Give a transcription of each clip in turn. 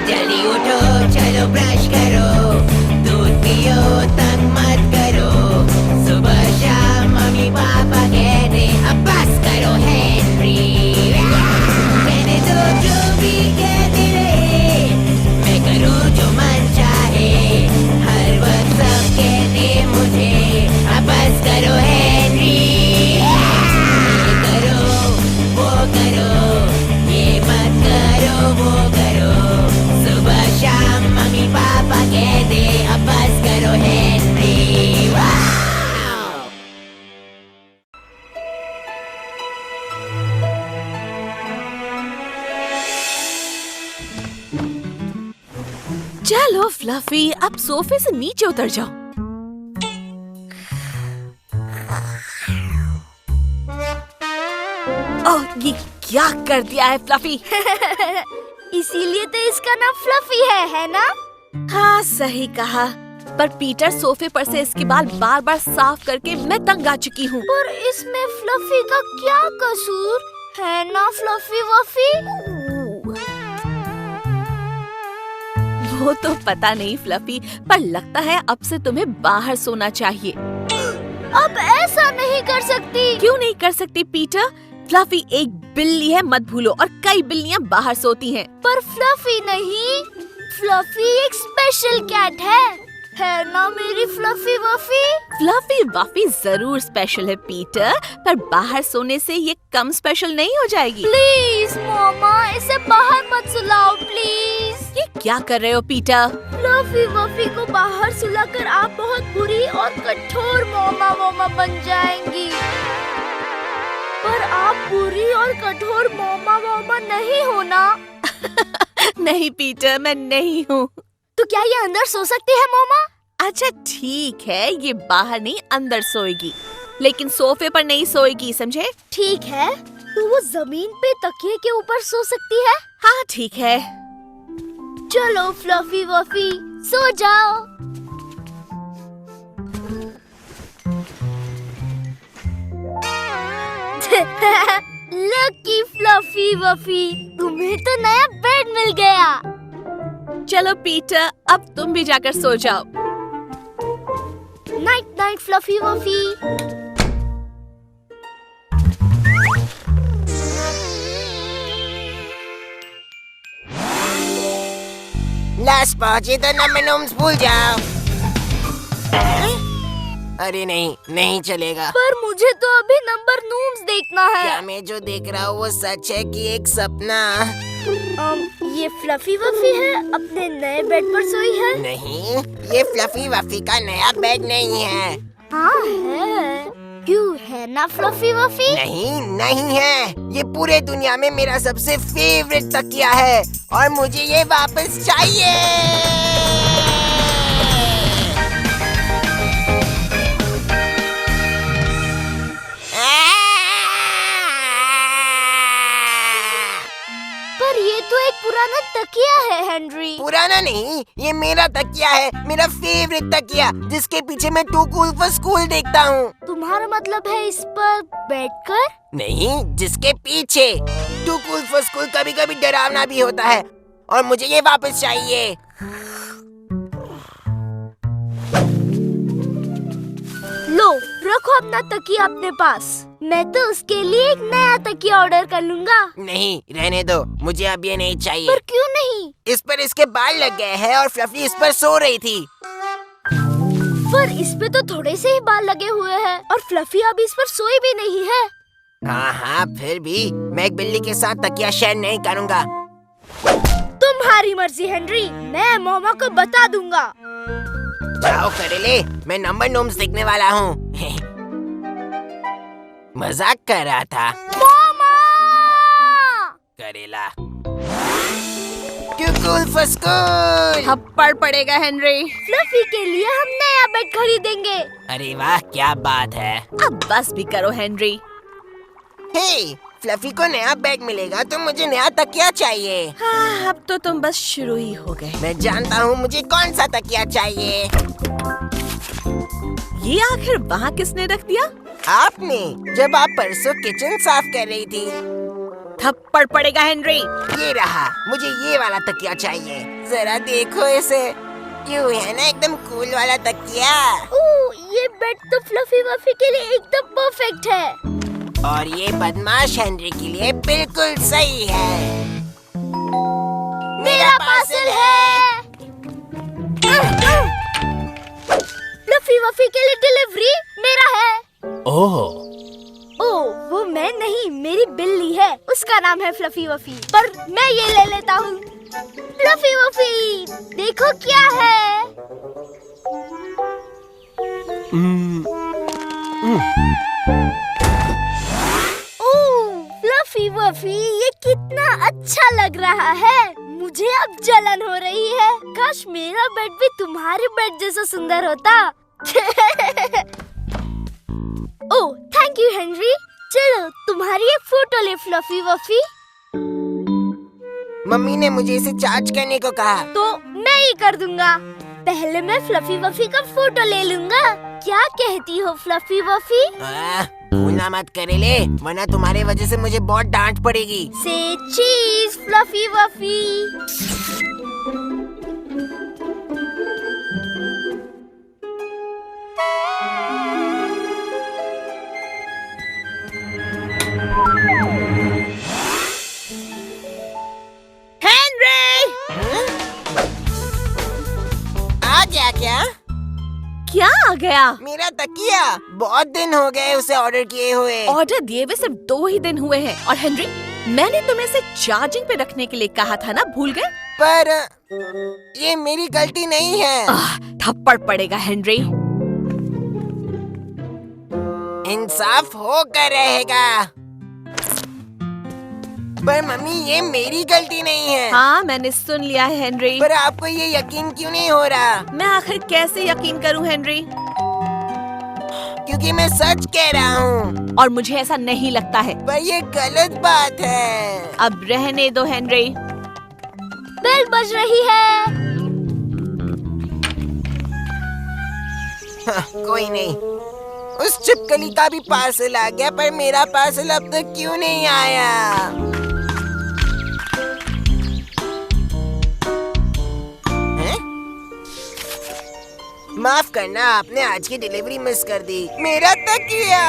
जल्दी उठो, चलो ब्रश करो, दूध पियो, तंग मत करो। सुबह शाम मम्मी पापा कहते अब बस करो हेनरी। कहने दो जो भी कहते रहे, मैं करूँ जो मन चाहे। हर वक्त सब कहते मुझे अब बस करो हेनरी। ये करो, वो करो, ये मत करो, वो करो। सुबह शाम मम्मी पापा कहते अब बस करो हेनरी। वाह! चलो फ्लफी, अब सोफे से नीचे उतर जाओ। ओह, ये क्या कर दिया है फ्लफी? इसीलिए तो इसका नाम फ्लफी है ना? हाँ, सही कहा। पर पीटर, सोफे पर से इसके बाल बार बार साफ करके मैं तंग आ चुकी हूँ। पर इसमें फ्लफी का क्या कसूर है ना फ्लफी वफी? वो तो पता नहीं फ्लफी, पर लगता है अब से तुम्हें बाहर सोना चाहिए। अब ऐसा नहीं कर सकती। क्यों नहीं कर सकती पीटर? फ्लफी एक बिल्ली है, मत भूलो, और कई बिल्लियाँ बाहर सोती हैं। पर फ्लफी नहीं, फ्लफी एक स्पेशल कैट है ना मेरी फ्लफी वफी? फ्लफी वफी जरूर स्पेशल है पीटर, पर बाहर सोने से ये कम स्पेशल नहीं हो जाएगी। प्लीज मम्मा, इसे बाहर मत सुलाओ प्लीज। ये क्या कर रहे हो पीटर? फ्लफी वफी को बाहर सुलाकर आप बहुत बुरी और कठोर मम्मा बन जाएंगी। पर आप बुरी और कठोर मम्मा नहीं हो ना? नहीं पीटर, मैं नहीं हूँ। तो क्या ये अंदर सो सकती है मम्मा? अच्छा ठीक है, ये बाहर नहीं अंदर सोएगी, लेकिन सोफे पर नहीं सोएगी, समझे? ठीक है, तो वो जमीन पे तकिए के ऊपर सो सकती है? हाँ ठीक है। चलो फ्लफी वफी, सो जाओ। लकी फ्लफी वफी, तुम्हें तो नया बेड मिल गया। चलो पीटर, अब तुम भी जाकर सो जाओ। Night night fluffy waffy. Last पहुंचे तो नमनोम्स भूल जाओ। अरे नहीं चलेगा। पर मुझे तो अभी नंबर नूम्स देखना है। क्या मैं जो देख रहा हूँ वो सच है कि एक सपना? ये फ्लफी वफी है, अपने नए बेड पर सोई है। नहीं, ये फ्लफी वफी का नया बेड नहीं है। हाँ है। क्यों है ना फ्लफी वफी? नहीं है। ये पूरे दुनिया में मेरा सबसे फेवरेट तकिया है और मुझे ये वापस चाहिए। पर ये तो एक पुराना तकिया है हेनरी। पुराना नहीं, ये मेरा तकिया है, मेरा फेवरेट तकिया, जिसके पीछे मैं टू कूल फॉर स्कूल देखता हूँ। तुम्हारा मतलब है इस पर बैठकर? नहीं, जिसके पीछे। टू कूल फॉर स्कूल कभी कभी डरावना भी होता है और मुझे ये वापस चाहिए। लो, रखो अपना तकिया अपने पास। मैं तो उसके लिए एक नया तकिया ऑर्डर कर लूँगा। नहीं, रहने दो, मुझे अब ये नहीं चाहिए। पर क्यों नहीं? इस पर इसके बाल लग गए हैं और फ्लफी इस पर सो रही थी। पर इस पे तो थोड़े से ही बाल लगे हुए हैं और फ्लफी अभी इस पर सोई भी नहीं है। हाँ, फिर भी मैं एक बिल्ली के साथ तकिया शेयर नहीं करूँगा। तुम्हारी मर्जी हेनरी, मैं मम्मा को बता दूंगा। जाओ करेले, मैं नंबर नोम्स देखने वाला हूँ। मजाक कर रहा था। मम्मा! करेला। Too cool for school। थप्पड़ पड़ेगा हेनरी। फ्लफी के लिए हम नया बेड खरीदेंगे। अरे वाह, क्या बात है। अब बस भी करो हेनरी। हे, फ्लफी को नया बैग मिलेगा तो मुझे नया तकिया चाहिए। हाँ, अब तो तुम बस शुरू ही हो गए। मैं जानता हूँ मुझे कौन सा तकिया चाहिए। ये आखिर वहाँ किसने रख दिया? आपने, जब आप परसों किचन साफ कर रही थी। थप्पड़ पड़ेगा हेनरी। ये रहा, मुझे ये वाला तकिया चाहिए। जरा देखो इसे, क्यों है ना एकदम कूल वाला तकिया। ये बेड तो फ्लफी वफी के लिए एकदम परफेक्ट है। और ये बदमाश हेनरी के लिए बिल्कुल सही है। मेरा पार्सल है। फ्लफी वफी के लिए डिलीवरी मेरा है। ओह, वो मैं नहीं, मेरी बिल्ली है, उसका नाम है फ्लफी वफी, पर मैं ये ले लेता हूँ। फ्लफी वफी देखो क्या है। फ्लफी वफी ये कितना अच्छा लग रहा है। मुझे अब जलन हो रही है। काश मेरा बेड भी तुम्हारे बेड जैसा सुंदर होता। Oh thank you Henry. चलो तुम्हारी एक फोटो ले फ्लफी वफी। मम्मी ने मुझे इसे चार्ज करने को कहा। तो मैं ही कर दूंगा। पहले मैं फ्लफी वफी का फोटो ले लूंगा। क्या कहती हो फ्लफी वफी? भूलना मत करेले, वरना तुम्हारे वजह से मुझे बहुत डांट पड़ेगी। से चीज फ्लफी वफी। आ गया क्या? क्या आ गया? मेरा तकिया, बहुत दिन हो गए उसे ऑर्डर किए हुए। ऑर्डर दिए हुए सिर्फ 2 ही दिन हुए हैं। और हेनरी, मैंने तुम्हें इसे चार्जिंग पे रखने के लिए कहा था ना, भूल गए? पर ये मेरी गलती नहीं है। थप्पड़ पड़ेगा हेनरी। इंसाफ होकर रहेगा। पर मम्मी ये मेरी गलती नहीं है। हाँ मैंने सुन लिया है हेनरी। पर आपको ये यकीन क्यों नहीं हो रहा? मैं आखिर कैसे यकीन करूं हेनरी? क्योंकि मैं सच कह रहा हूँ। और मुझे ऐसा नहीं लगता है। पर ये गलत बात है। अब रहने दो हेनरी। बेल बज रही है। कोई नहीं, उस छिपकली का भी पार्सल आ गया, पर मेरा पार्सल अब तक क्यों नहीं आया? माफ करना, आपने आज की डिलीवरी मिस कर दी। मेरा तकिया।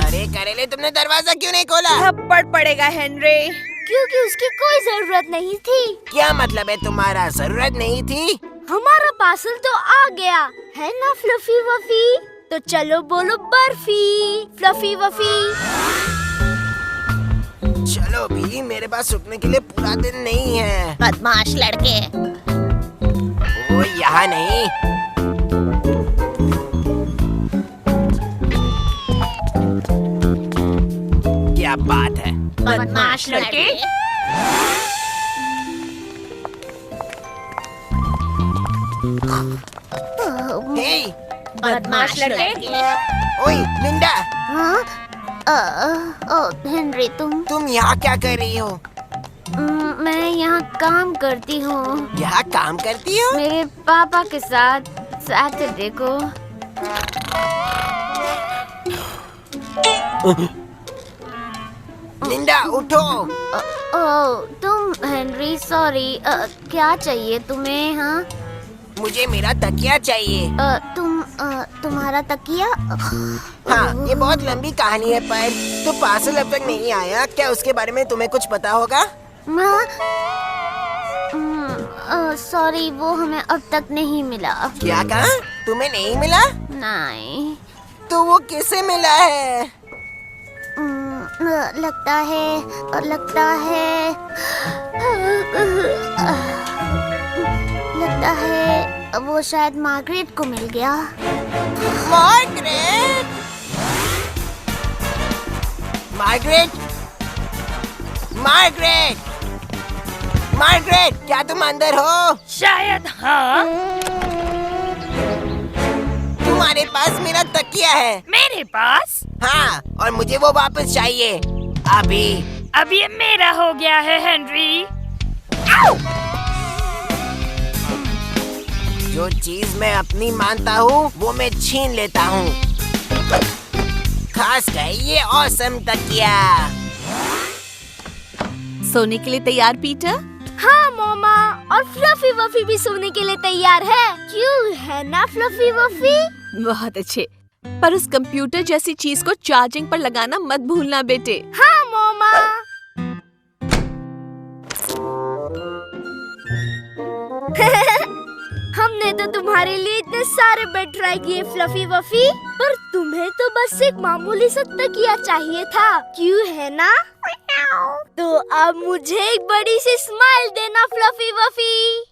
अरे करेले, तुमने दरवाजा क्यों नहीं खोला? थप्पड़ पड़ेगा हेनरी। क्योंकि उसकी कोई जरूरत नहीं थी। क्या मतलब है तुम्हारा? जरूरत नहीं थी? हमारा पार्सल तो आ गया है ना फ्लफी वफी। तो चलो बोलो बर्फी फ्लफी वफी। चलो भी, मेरे पास रुकने के लिए पूरा दिन नहीं है। बदमाश लड़के। ओ यहाँ नहीं। क्या बात है? बदमाश लड़के। हे, बदमाश लड़के। ओए लिंडा, हाँ? हेनरी तुम यहाँ क्या कर रही हो? मैं यहाँ काम करती हूँ। यहाँ काम करती हो? मेरे पापा के साथ सैटरडे को। लिंडा उठो। तुम हेनरी, सॉरी। क्या चाहिए तुम्हें? हाँ मुझे मेरा तकिया चाहिए। तुम्हारा तकिया? हाँ, ये बहुत लंबी कहानी है, पर तो पार्सल अब तक नहीं आया। क्या उसके बारे में तुम्हें कुछ पता होगा? सॉरी, वो हमें अब तक नहीं मिला। क्या कहा? तुम्हें नहीं मिला? नहीं। तो वो किसे मिला है? लगता है वो शायद मार्गरेट को मिल गया। मार्गरेट? मार्गरेट? मार्गरेट? मार्गरेट, क्या तुम अंदर हो? शायद हाँ। तुम्हारे पास मेरा तकिया है। मेरे पास? हाँ, और मुझे वो वापस चाहिए अभी। अब ये मेरा हो गया है हेनरी। जो चीज मैं अपनी मानता हूँ वो मैं छीन लेता हूँ, खास कर ये ऑसम तकिया। सोने के लिए तैयार पीटर? हाँ मोमा, और फ्लफी वफी भी सोने के लिए तैयार है। क्यों है ना फ्लफी वफी? बहुत अच्छे, पर उस कंप्यूटर जैसी चीज को चार्जिंग पर लगाना मत भूलना बेटे। हाँ मोमा। हमने तो तुम्हारे लिए इतने सारे बेड ट्राई किए फ्लफी वफी, पर तुम्हें तो बस एक मामूली सा तकिया चाहिए था, क्यों है ना? तो अब मुझे एक बड़ी सी स्माइल देना फ्लफी वफी।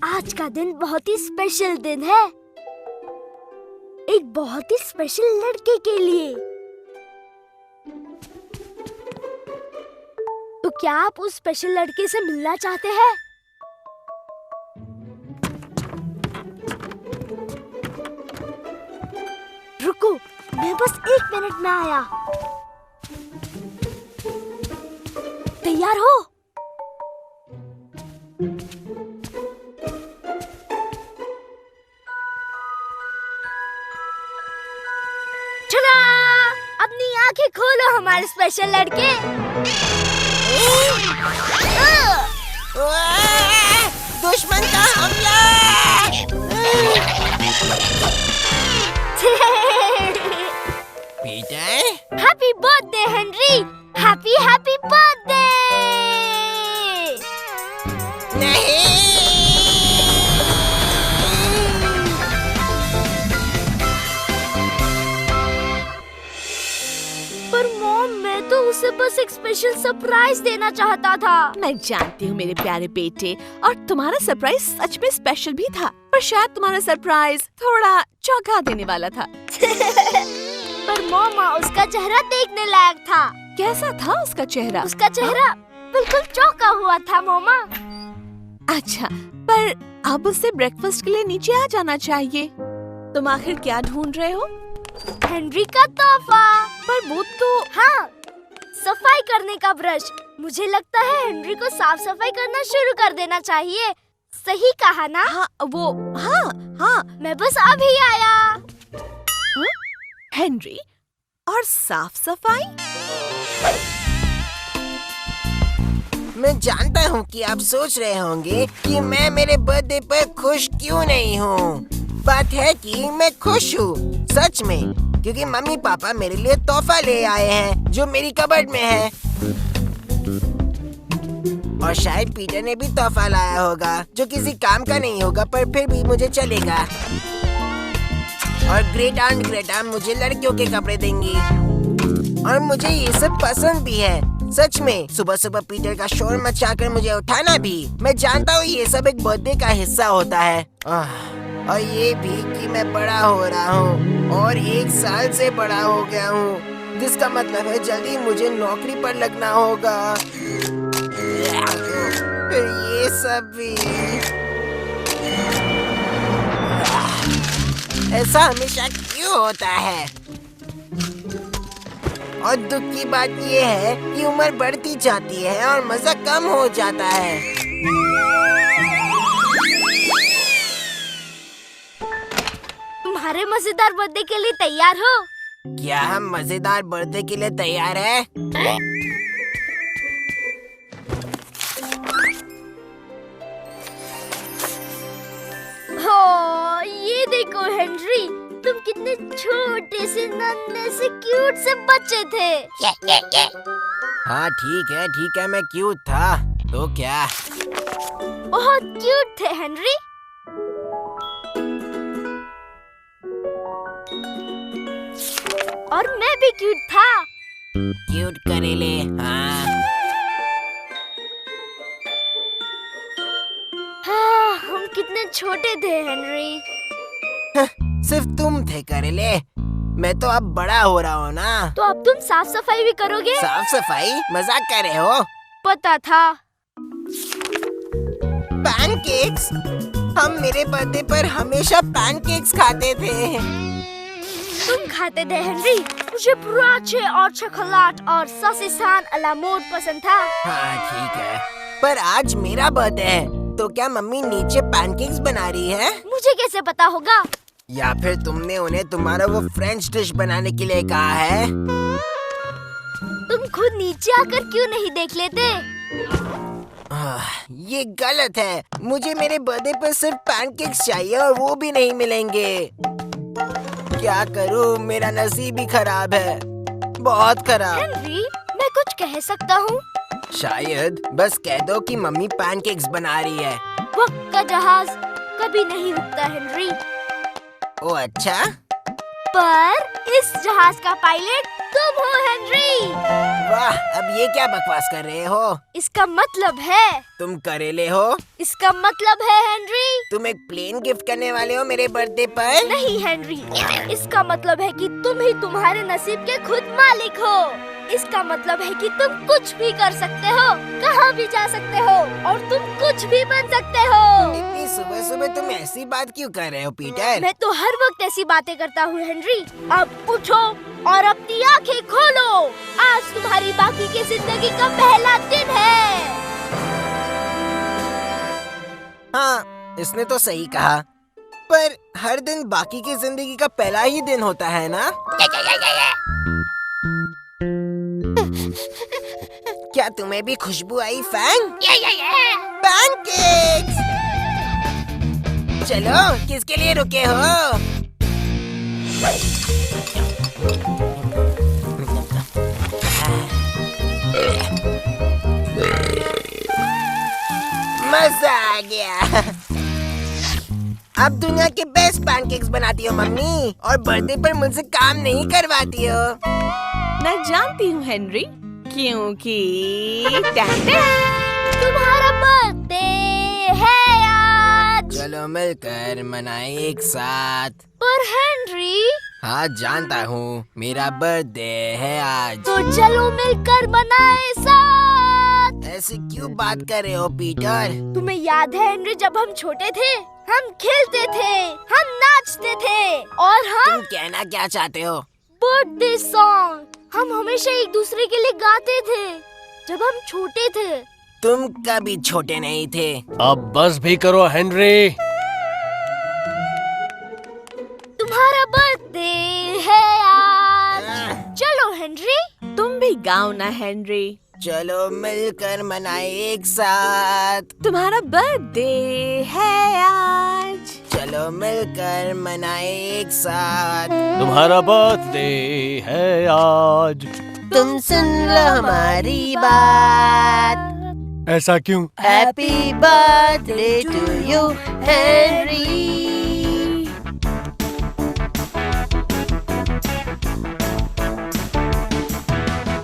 आज का दिन बहुत ही स्पेशल दिन है, एक बहुत ही स्पेशल लड़के के लिए। तो क्या आप उस स्पेशल लड़के से मिलना चाहते हैं? रुको, मैं बस 1 मिनट में आया। तैयार हो? चला, अपनी आंखें खोलो हमारे स्पेशल लड़के। दुश्मन का हमला! Peter, happy birthday Henry, happy happy birthday. नहीं! पर मॉम, मैं तो उसे बस एक स्पेशल सरप्राइज देना चाहता था। मैं जानती हूँ मेरे प्यारे बेटे, और तुम्हारा सरप्राइज सच में स्पेशल भी था, पर शायद तुम्हारा सरप्राइज थोड़ा चौंका देने वाला था। पर मॉमा, उसका चेहरा देखने लायक था। कैसा था उसका चेहरा? उसका चेहरा बिल्कुल चौंका हुआ था मॉमा। अच्छा, पर अब उसे ब्रेकफास्ट के लिए नीचे आ जाना चाहिए। तुम आखिर क्या ढूंढ रहे हो? हेनरी का तोहफा। पर वो तो हाँ, सफाई करने का ब्रश। मुझे लगता है हेनरी को साफ सफाई करना शुरू कर देना चाहिए। सही कहा ना? हाँ, वो हाँ हाँ। मैं बस अभी आया। हेनरी, और साफ सफाई? मैं जानता हूँ कि आप सोच रहे होंगे कि मैं मेरे बर्थडे पर खुश क्यों नहीं हूँ। बात है कि मैं खुश हूँ सच में, क्योंकि मम्मी पापा मेरे लिए तोहफा ले आए हैं जो मेरी कबर्ड में है। और शायद पीटर ने भी तोहफा लाया होगा जो किसी काम का नहीं होगा, पर फिर भी मुझे चलेगा। और ग्रेट आंट ग्रेटा मुझे लड़कियों के कपड़े देंगी, और मुझे ये सब पसंद भी है। सच में सुबह सुबह पीटर का शोर मचाकर मुझे उठाना भी। मैं जानता हूँ ये सब एक बर्थडे का हिस्सा होता है। और ये भी कि मैं बड़ा हो रहा हूँ और 1 साल से बड़ा हो गया हूँ, जिसका मतलब है जल्दी मुझे नौकरी पर लगना होगा। फिर ये सब भी। ऐसा हमेशा क्यों होता है? और दुख की बात ये है कि उम्र बढ़ती जाती है और मजा कम हो जाता है। तुम्हारे मजेदार बर्थडे के लिए तैयार हो? क्या हम मजेदार बर्थडे के लिए तैयार हैं? हो, ये देखो हेनरी, तुम कितने छोटे से नन्हे से क्यूट से बच्चे थे। हाँ ठीक है, मैं क्यूट था तो क्या? बहुत क्यूट थे हेनरी। और मैं भी क्यूट था। क्यूट करेले, हाँ। हाँ, हम कितने छोटे थे हेनरी। सिर्फ तुम थे करेले, मैं तो अब बड़ा हो रहा हूँ ना। तो अब तुम साफ सफाई भी करोगे? साफ सफाई? मजाक कर रहे हो? पता था। पैनकेक्स? हम मेरे बर्थडे पर हमेशा पैनकेक्स खाते थे। तुम खाते थे हेनरी। मुझे बुराचे और चॉकलेट और सॉसेसान अला मोड पसंद था। हाँ ठीक है, पर आज मेरा बर्थडे है, तो क्या मम्मी नीचे पैनकेक्स बना रही है? मुझे कैसे पता होगा? या फिर तुमने उन्हें तुम्हारा वो फ्रेंच डिश बनाने के लिए कहा है? तुम खुद नीचे आकर क्यों नहीं देख लेते? ये गलत है। मुझे मेरे बर्थडे पर सिर्फ पैनकेक्स चाहिए और वो भी नहीं मिलेंगे। क्या करूं, मेरा नसीब ही खराब है, बहुत खराब। हेनरी, मैं कुछ कह सकता हूँ? शायद। बस कह दो कि मम्मी पैनकेक्स बना रही है। वक्त का जहाज कभी नहीं रुकता हेनरी। ओ अच्छा? पर इस जहाज का पायलट तुम हो हेनरी। वाह, अब ये क्या बकवास कर रहे हो? इसका मतलब है तुम करेले हो? इसका मतलब है हेनरी। तुम एक प्लेन गिफ्ट करने वाले हो मेरे बर्थडे पर? नहीं हेनरी, इसका मतलब है कि तुम ही तुम्हारे नसीब के खुद मालिक हो। इसका मतलब है कि तुम कुछ भी कर सकते हो, कहाँ भी जा सकते हो और तुम कुछ भी बन सकते हो। इतनी सुबह सुबह तुम ऐसी बात क्यों कर रहे हो पीटर? मैं तो हर वक्त ऐसी बातें करता हूँ हेनरी। अब उठो और अपनी आंखें खोलो। आज तुम्हारी बाकी की जिंदगी का पहला दिन है। हाँ, इसने तो सही कहा। पर हर दिन बाकी की जिंदगी का पहला ही दिन होता है ना? क्या तुम्हें भी खुशबू आई फैंग? पैनकेक्स! चलो, किसके लिए रुके हो? मजा आ गया। अब दुनिया के बेस्ट पैनकेक्स बनाती हो मम्मी, और बर्थडे पर मुझसे काम नहीं करवाती हो। मैं जानती हूँ हेनरी, क्योंकि तुम्हारा बर्थडे है आज। चलो मिलकर मनाएं एक साथ। पर हेनरी। हाँ जानता हूँ, मेरा बर्थडे है आज। तो चलो मिलकर मनाएं साथ। ऐसे क्यों बात कर रहे हो पीटर? तुम्हें याद है हेनरी, जब हम छोटे थे हम खेलते थे, हम नाचते थे और हम तुम कहना क्या चाहते हो? बर्थडे सॉन्ग हम हमेशा एक दूसरे के लिए गाते थे जब हम छोटे थे। तुम कभी छोटे नहीं थे। अब बस भी करो हेनरी। तुम्हारा बर्थडे है आज। चलो हेनरी। तुम भी गाओ ना हेनरी। चलो मिलकर मनाएं एक साथ। तुम्हारा बर्थडे है आज। चलो मिलकर मनाएं एक साथ। तुम्हारा बर्थडे है आज। तुम सुन लो हमारी बात। ऐसा क्यों? Happy birthday to you Henry.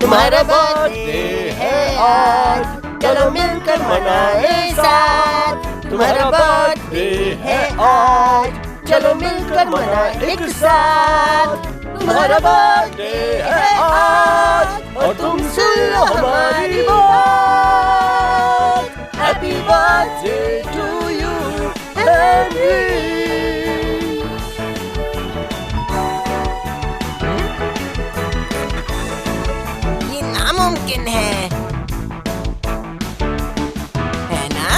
तुम्हारा बर्थडे है आज। चलो मिलकर मनाएं साथ। तुम्हारा बर्थडे है आज। चलो मिलकर मनाएं एक साथ। तुम्हारा बर्थडे है आज, और तुम सुन लो हमारी बात। Happy birthday to you Henry. ये नामुमकिन है ना?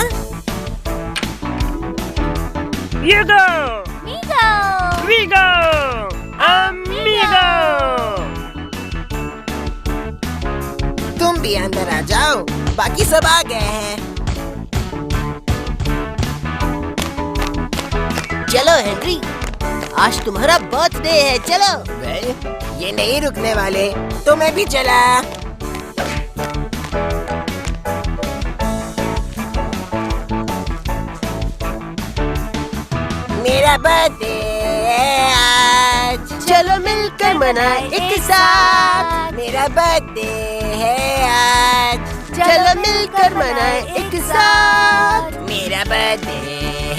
You go! मीगो। We go! Amigo! तुम भी अंदर आ जाओ, बाकी सब आ गए हैं। चलो हेनरी, आज तुम्हारा बर्थडे है, चलो। वेल, ये नहीं रुकने वाले, तो मैं भी चला। मेरा बर्थडे है आज। चलो मिलकर मनाएं एक साथ। मेरा बर्थडे है आज। चलो मिलकर मनाएं एक साथ। मेरा बर्थडे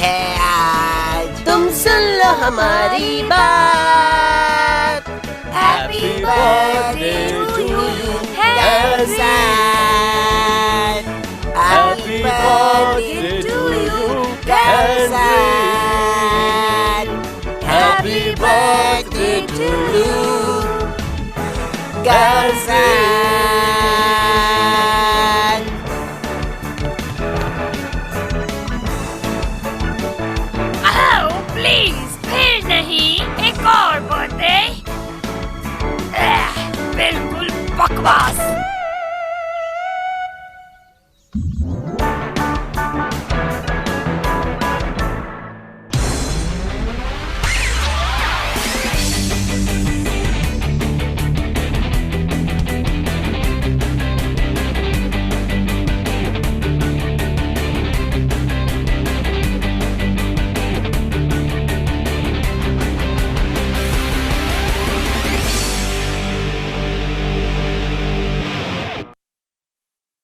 है आज। तुम सुन लो हमारी बात। Happy birthday to you Henry. birthday to you. Garza.